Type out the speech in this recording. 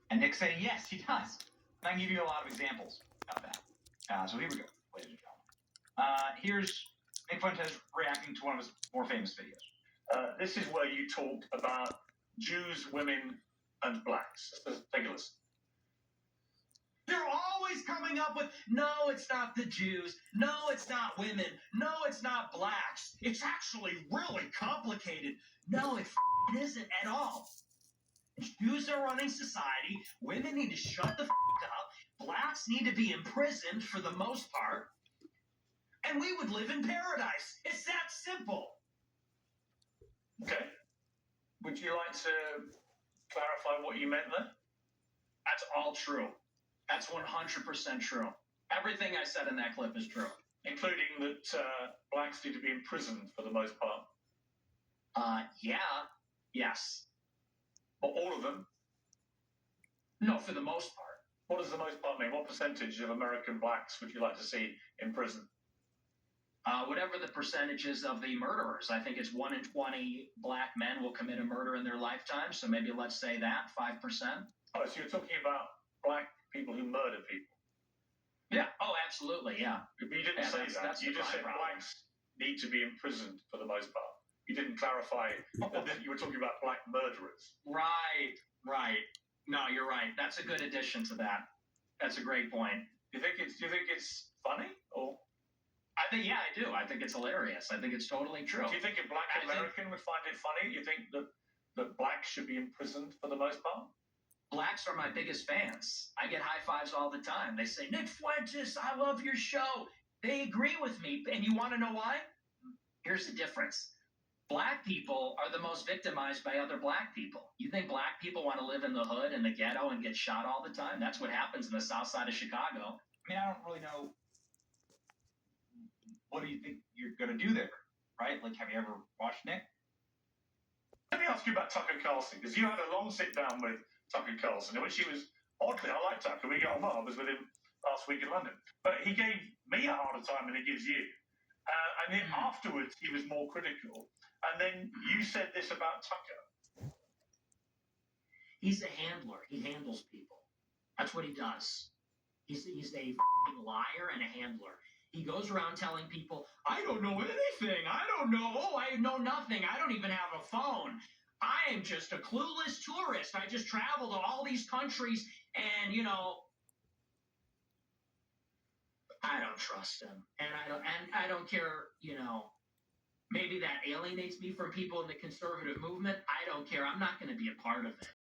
And Nick's saying, yes, he does. And I can give you a lot of examples of that. So here we go, ladies and gentlemen. Here's Nick Fuentes reacting to one of his more famous videos. This is where you talk about Jews, women, and blacks. Take a listen. They're always coming up with, no, it's not the Jews. No, it's not women. No, it's not blacks. It's actually really complicated. No, it isn't at all. Jews are running society. Women need to shut the up. Blacks need to be imprisoned for the most part. And we would live in paradise. It's that simple. Okay. Would you like to clarify what you meant there? That's all true. That's 100% true. Everything I said in that clip is true. Including that blacks need to be imprisoned for the most part. Yeah. Yes. But all of them? No, for the most part. What does the most part mean? What percentage of American blacks would you like to see in prison? Whatever the percentages of the murderers. I think it's 1 in 20 black men will commit a murder in their lifetime. So maybe let's say that, 5%. Oh, so you're talking about black people who murder people? Yeah. Oh, absolutely, yeah. But you didn't say that. You just said blacks need to be imprisoned for the most part. You didn't clarify that you were talking about black murderers. Right. No, you're right. That's a good addition to that. That's a great point. Do you think it's funny or? I think, yeah, I do. I think it's hilarious. I think it's totally true. Do you think a black American would find it funny? You think that blacks should be imprisoned for the most part? Blacks are my biggest fans. I get high fives all the time. They say, Nick Fuentes, I love your show. They agree with me. And you want to know why? Here's the difference. Black people are the most victimized by other black people. You think black people want to live in the hood, in the ghetto, and get shot all the time? That's what happens in the south side of Chicago. I mean, I don't really know. What do you think you're going to do there, right? Like, have you ever watched Nick? Let me ask you about Tucker Carlson, because you had a long sit down with Tucker Carlson, and when she was, oddly, I like Tucker, we got on well, I was with him last week in London, but he gave me a harder time than he gives you. And then afterwards, he was more critical. And then you said this about Tucker. He's a handler. He handles people. That's what he does. He's a liar and a handler. He goes around telling people, I don't know anything. I don't know. Oh, I know nothing. I don't even have a phone. I am just a clueless tourist. I just travel to all these countries and, I don't trust him. And I don't care, maybe that alienates me from people in the conservative movement. I don't care. I'm not going to be a part of it.